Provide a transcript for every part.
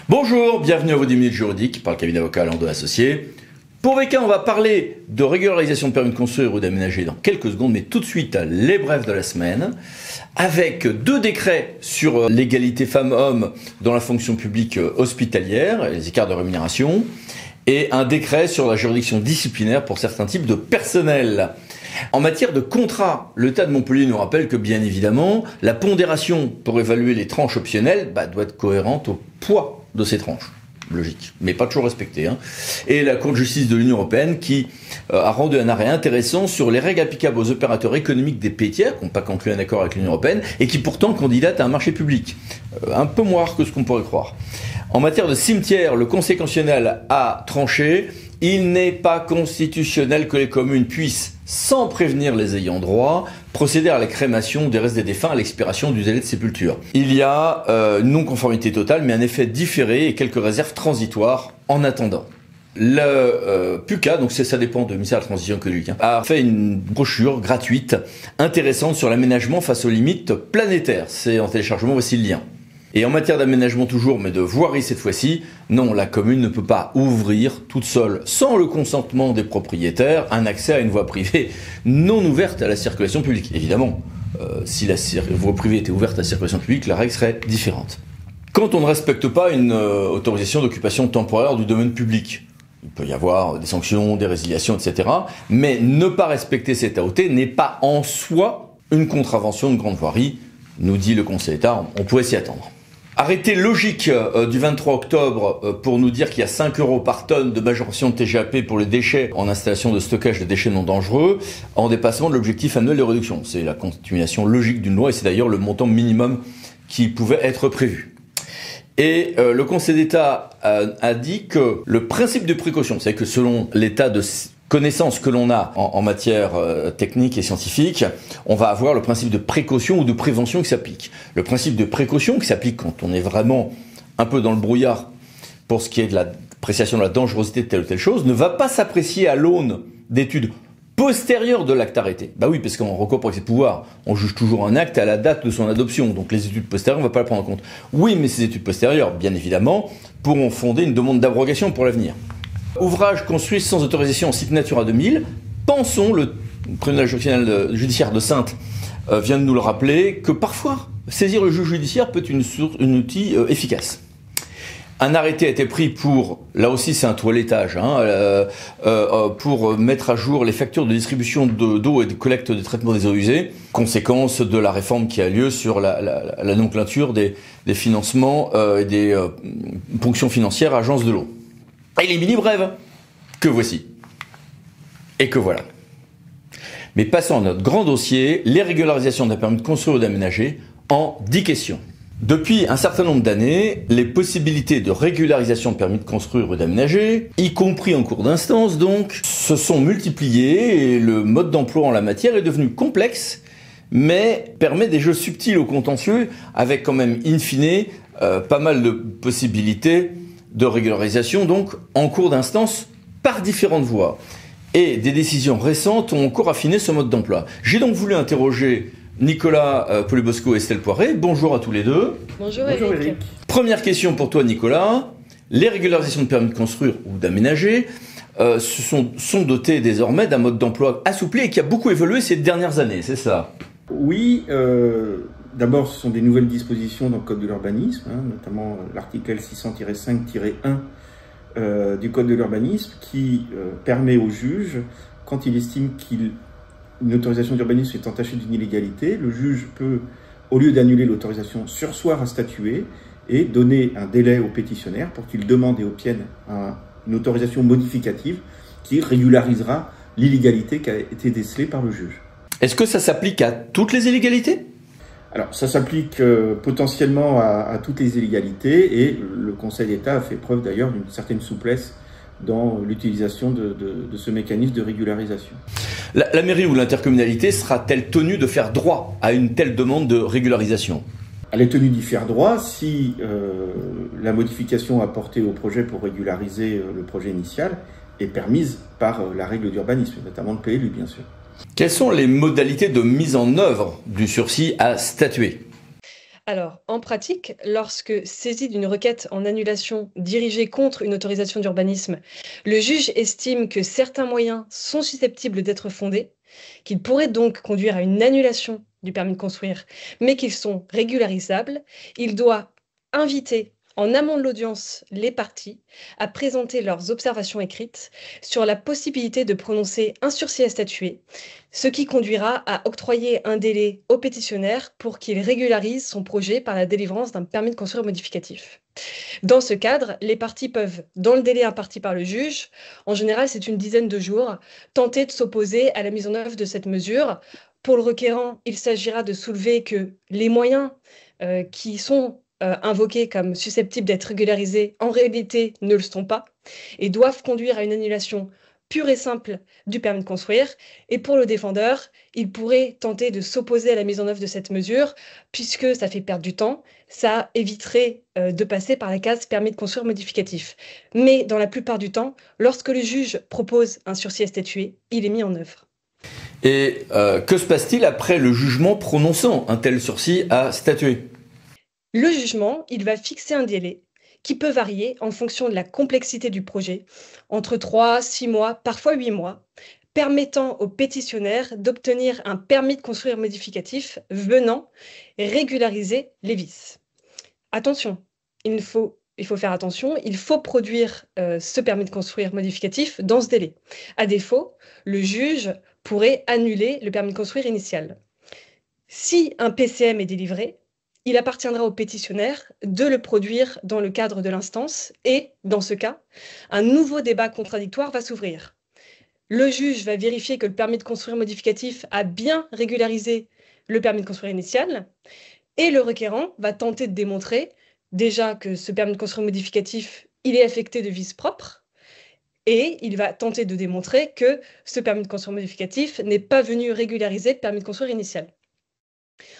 Bonjour, bienvenue à vos 10 minutes juridiques par le cabinet avocat Lando Associés. Pour VK, on va parler de régularisation de permis de construire ou d'aménager dans quelques secondes, mais tout de suite les brefs de la semaine, avec 2 décrets sur l'égalité femmes-hommes dans la fonction publique hospitalière, les écarts de rémunération, et un décret sur la juridiction disciplinaire pour certains types de personnel. En matière de contrat, l'État de Montpellier nous rappelle que, bien évidemment, la pondération pour évaluer les tranches optionnelles doit être cohérente au poids de ces tranches. Logique, mais pas toujours respectée. Et la Cour de justice de l'Union européenne qui a rendu un arrêt intéressant sur les règles applicables aux opérateurs économiques des pays tiers, qui n'ont pas conclu un accord avec l'Union européenne, et qui pourtant candidatent à un marché public. Un peu moins rare que ce qu'on pourrait croire. En matière de cimetière, le Conseil constitutionnel a tranché. Il n'est pas constitutionnel que les communes puissent, sans prévenir les ayants droit, procéder à la crémation des restes des défunts à l'expiration du délai de sépulture. Il y a une non-conformité totale, mais un effet différé et quelques réserves transitoires en attendant. Le PUCA, donc ça dépend du ministère de la Transition écologique, a fait une brochure gratuite intéressante sur l'aménagement face aux limites planétaires. C'est en téléchargement, voici le lien. Et en matière d'aménagement toujours, mais de voirie cette fois-ci, non, la commune ne peut pas ouvrir toute seule, sans le consentement des propriétaires, un accès à une voie privée non ouverte à la circulation publique. Évidemment, si la voie privée était ouverte à la circulation publique, la règle serait différente. Quand on ne respecte pas une autorisation d'occupation temporaire du domaine public, il peut y avoir des sanctions, des résiliations, etc. Mais ne pas respecter cette AOT n'est pas en soi une contravention de grande voirie, nous dit le Conseil d'État, on pourrait s'y attendre. Arrêté logique du 23 octobre pour nous dire qu'il y a 5 € par tonne de majoration de TGAP pour les déchets en installation de stockage de déchets non dangereux en dépassement de l'objectif annuel de réduction. C'est la continuation logique d'une loi et c'est d'ailleurs le montant minimum qui pouvait être prévu. Et le Conseil d'État a dit que le principe de précaution, c'est que selon l'état de connaissances que l'on a en matière technique et scientifique, on va avoir le principe de précaution ou de prévention qui s'applique. Le principe de précaution qui s'applique quand on est vraiment un peu dans le brouillard pour ce qui est de l'appréciation de la dangerosité de telle ou telle chose, ne va pas s'apprécier à l'aune d'études postérieures de l'acte arrêté. Bah oui, parce qu'en recours pour excès de pouvoir, on juge toujours un acte à la date de son adoption, donc les études postérieures, on ne va pas le prendre en compte. Oui, mais ces études postérieures, bien évidemment, pourront fonder une demande d'abrogation pour l'avenir. Ouvrage construit sans autorisation en site Natura 2000. Pensons, le tribunal judiciaire de Saintes vient de nous le rappeler, que parfois, saisir le juge judiciaire peut être un outil efficace. Un arrêté a été pris pour, là aussi c'est un toilettage, pour mettre à jour les factures de distribution d'eau et de collecte de traitement des eaux usées, conséquence de la réforme qui a lieu sur la nomenclature des financements et des ponctions financières à l'agence de l'eau. Et les mini-brèves, que voici. Et que voilà. Mais passons à notre grand dossier, les régularisations d'un permis de construire ou d'aménager, en 10 questions. Depuis un certain nombre d'années, les possibilités de régularisation de permis de construire ou d'aménager, y compris en cours d'instance donc, se sont multipliées et le mode d'emploi en la matière est devenu complexe, mais permet des jeux subtils au contentieux, avec quand même, in fine, pas mal de possibilités de régularisation, donc en cours d'instance par différentes voies. Et des décisions récentes ont encore affiné ce mode d'emploi. J'ai donc voulu interroger Nicolas Polubosco et Estelle Poiré. Bonjour à tous les deux. Bonjour Eric. Première question pour toi Nicolas. Les régularisations de permis de construire ou d'aménager sont dotées désormais d'un mode d'emploi assoupli et qui a beaucoup évolué ces dernières années, c'est ça? Oui, d'abord, ce sont des nouvelles dispositions dans le Code de l'urbanisme, notamment l'article L600-5-1 du Code de l'urbanisme qui permet au juge, quand il estime qu'une autorisation d'urbanisme est entachée d'une illégalité, le juge peut, au lieu d'annuler l'autorisation, surseoir à statuer et donner un délai au pétitionnaire pour qu'il demande et obtienne une autorisation modificative qui régularisera l'illégalité qui a été décelée par le juge. Est-ce que ça s'applique à toutes les illégalités ? Alors, ça s'applique potentiellement à toutes les illégalités et le Conseil d'État a fait preuve d'ailleurs d'une certaine souplesse dans l'utilisation de ce mécanisme de régularisation. La mairie ou l'intercommunalité sera-t-elle tenue de faire droit à une telle demande de régularisation ? Elle est tenue d'y faire droit si la modification apportée au projet pour régulariser le projet initial est permise par la règle d'urbanisme, notamment le PLU bien sûr. Quelles sont les modalités de mise en œuvre du sursis à statuer ? Alors, en pratique, lorsque saisi d'une requête en annulation dirigée contre une autorisation d'urbanisme, le juge estime que certains moyens sont susceptibles d'être fondés, qu'ils pourraient donc conduire à une annulation du permis de construire, mais qu'ils sont régularisables, il doit inviter en amont de l'audience les parties à présenter leurs observations écrites sur la possibilité de prononcer un sursis à statuer, ce qui conduira à octroyer un délai au pétitionnaire pour qu'il régularise son projet par la délivrance d'un permis de construire modificatif. Dans ce cadre, les parties peuvent, dans le délai imparti par le juge, en général c'est une dizaine de jours, tenter de s'opposer à la mise en œuvre de cette mesure. Pour le requérant, il s'agira de soulever que les moyens qui sont invoqués comme susceptibles d'être régularisés en réalité ne le sont pas et doivent conduire à une annulation pure et simple du permis de construire. Et pour le défendeur, il pourrait tenter de s'opposer à la mise en œuvre de cette mesure, puisque ça fait perdre du temps, ça éviterait de passer par la case permis de construire modificatif. Mais dans la plupart du temps, lorsque le juge propose un sursis à statuer, il est mis en œuvre. Et que se passe-t-il après le jugement prononçant un tel sursis à statuer? Le jugement, il va fixer un délai qui peut varier en fonction de la complexité du projet, entre 3, 6 mois, parfois 8 mois, permettant au pétitionnaire d'obtenir un permis de construire modificatif venant régulariser les vices. Attention, il faut faire attention, il faut produire ce permis de construire modificatif dans ce délai. À défaut, le juge pourrait annuler le permis de construire initial. Si un PCM est délivré, il appartiendra au pétitionnaire de le produire dans le cadre de l'instance et, dans ce cas, un nouveau débat contradictoire va s'ouvrir. Le juge va vérifier que le permis de construire modificatif a bien régularisé le permis de construire initial et le requérant va tenter de démontrer déjà que ce permis de construire modificatif, il est affecté de vices propres et il va tenter de démontrer que ce permis de construire modificatif n'est pas venu régulariser le permis de construire initial.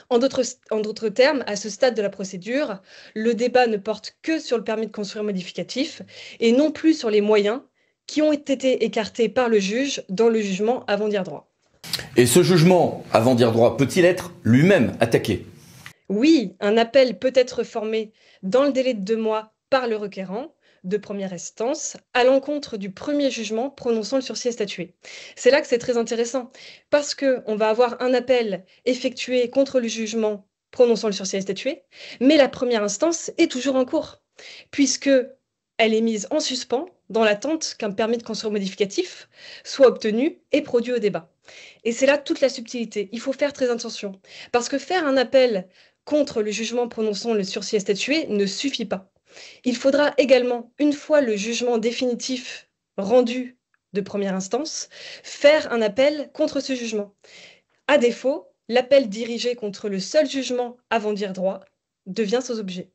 En d'autres termes, à ce stade de la procédure, le débat ne porte que sur le permis de construire modificatif et non plus sur les moyens qui ont été écartés par le juge dans le jugement avant dire droit. Et ce jugement avant dire droit peut-il être lui-même attaqué? Oui, un appel peut être formé dans le délai de 2 mois par le requérant de première instance à l'encontre du premier jugement prononçant le sursis à statuer. C'est là que c'est très intéressant parce qu'on va avoir un appel effectué contre le jugement prononçant le sursis à statuer, mais la première instance est toujours en cours puisque elle est mise en suspens dans l'attente qu'un permis de construire modificatif soit obtenu et produit au débat. Et c'est là toute la subtilité. Il faut faire très attention parce que faire un appel contre le jugement prononçant le sursis à statuer ne suffit pas. Il faudra également, une fois le jugement définitif rendu de première instance, faire un appel contre ce jugement. À défaut, l'appel dirigé contre le seul jugement avant dire droit devient sans objet.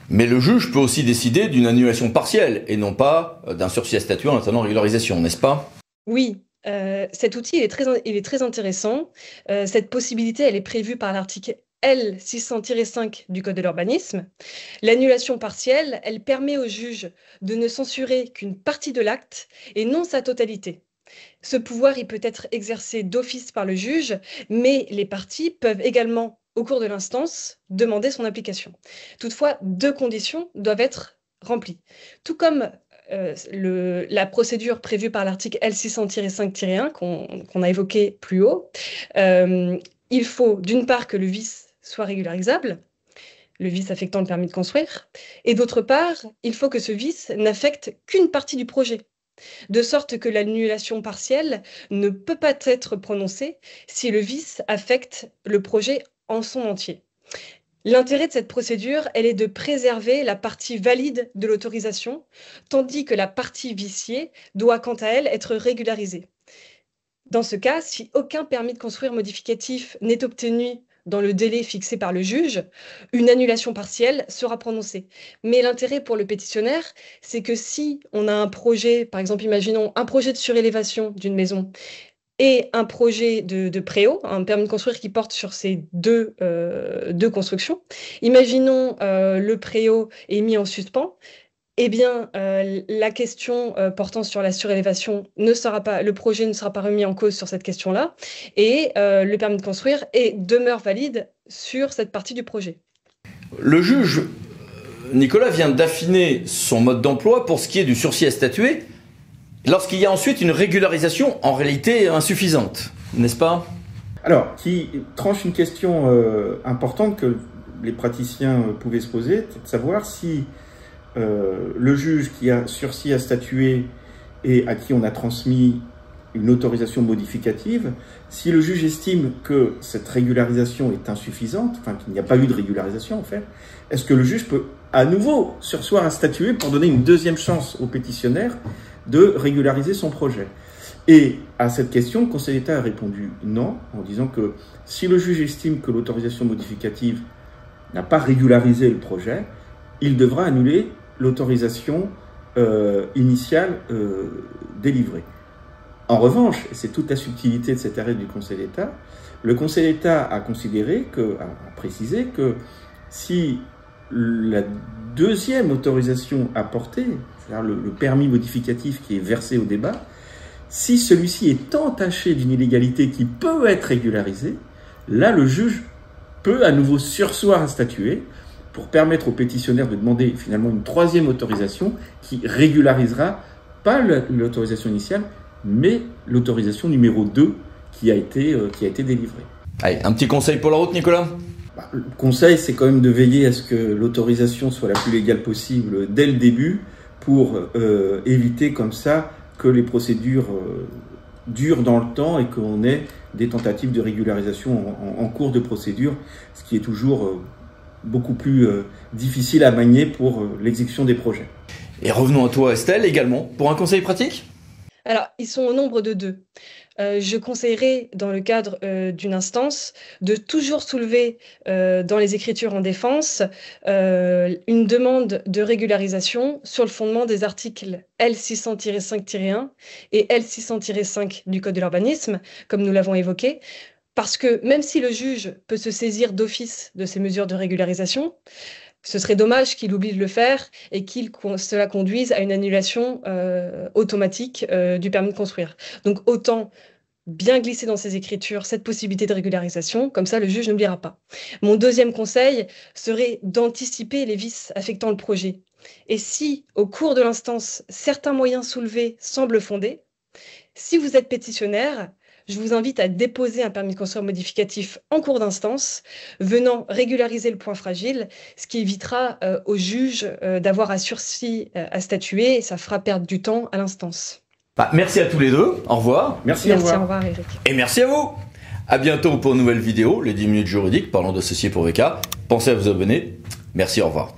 Mais le juge peut aussi décider d'une annulation partielle et non pas d'un sursis à statuer en attendant régularisation, n'est-ce pas? Oui, cet outil il est très intéressant. Cette possibilité, elle est prévue par l'article L600-5 du Code de l'urbanisme. L'annulation partielle, elle permet au juge de ne censurer qu'une partie de l'acte et non sa totalité. Ce pouvoir, il peut être exercé d'office par le juge, mais les parties peuvent également, au cours de l'instance, demander son application. Toutefois, 2 conditions doivent être remplies. Tout comme la procédure prévue par l'article L600-5-1 qu'on a évoqué plus haut, il faut d'une part que le vice soit régularisable, le vice affectant le permis de construire, et d'autre part, il faut que ce vice n'affecte qu'une partie du projet, de sorte que l'annulation partielle ne peut pas être prononcée si le vice affecte le projet en son entier. L'intérêt de cette procédure, elle est de préserver la partie valide de l'autorisation, tandis que la partie viciée doit quant à elle être régularisée. Dans ce cas, si aucun permis de construire modificatif n'est obtenu dans le délai fixé par le juge, une annulation partielle sera prononcée. Mais l'intérêt pour le pétitionnaire, c'est que si on a un projet, par exemple, imaginons un projet de surélévation d'une maison et un projet de préau, un permis de construire qui porte sur ces deux constructions, imaginons le préau est mis en suspens, eh bien, la question portant sur la surélévation le projet ne sera pas remis en cause sur cette question-là, et le permis de construire demeure valide sur cette partie du projet. Le juge, Nicolas, vient d'affiner son mode d'emploi pour ce qui est du sursis à statuer, lorsqu'il y a ensuite une régularisation en réalité insuffisante, n'est-ce pas? Alors, qui tranche une question importante que les praticiens pouvaient se poser, c'est de savoir si le juge qui a sursis à statuer et à qui on a transmis une autorisation modificative, si le juge estime que cette régularisation est insuffisante, enfin qu'il n'y a pas eu de régularisation en fait, est-ce que le juge peut à nouveau surseoir à statuer pour donner une deuxième chance au pétitionnaire de régulariser son projet? Et à cette question, le Conseil d'État a répondu non, en disant que si le juge estime que l'autorisation modificative n'a pas régularisé le projet, il devra annuler l'autorisation initiale délivrée. En revanche, et c'est toute la subtilité de cet arrêt du Conseil d'État, le Conseil d'État a précisé que si la deuxième autorisation apportée, c'est-à-dire le permis modificatif qui est versé au débat, si celui-ci est entaché d'une illégalité qui peut être régularisée, là le juge peut à nouveau surseoir à statuer pour permettre au pétitionnaire de demander finalement une troisième autorisation qui régularisera pas l'autorisation initiale, mais l'autorisation numéro 2 qui a été délivrée. Allez, un petit conseil pour la route, Nicolas? Le conseil, c'est quand même de veiller à ce que l'autorisation soit la plus légale possible dès le début pour éviter comme ça que les procédures durent dans le temps et qu'on ait des tentatives de régularisation en cours de procédure, ce qui est toujours beaucoup plus difficile à manier pour l'exécution des projets. Et revenons à toi, Estelle, également, pour un conseil pratique? Alors, ils sont au nombre de 2. Je conseillerais, dans le cadre d'une instance, de toujours soulever dans les écritures en défense une demande de régularisation sur le fondement des articles L600-5-1 et L600-5 du Code de l'urbanisme, comme nous l'avons évoqué, parce que même si le juge peut se saisir d'office de ces mesures de régularisation, ce serait dommage qu'il oublie de le faire et cela conduise à une annulation automatique du permis de construire. Donc autant bien glisser dans ses écritures cette possibilité de régularisation, comme ça le juge n'oubliera pas. Mon deuxième conseil serait d'anticiper les vices affectant le projet. Et si, au cours de l'instance, certains moyens soulevés semblent fondés, si vous êtes pétitionnaire, je vous invite à déposer un permis de construire modificatif en cours d'instance, venant régulariser le point fragile, ce qui évitera au juge d'avoir un sursis à statuer, et ça fera perdre du temps à l'instance. Merci à tous les deux, au revoir. Merci, au revoir Eric. Et merci à vous. À bientôt pour une nouvelle vidéo, les 10 minutes juridiques, parlant d'associés pour VK. Pensez à vous abonner. Merci, au revoir.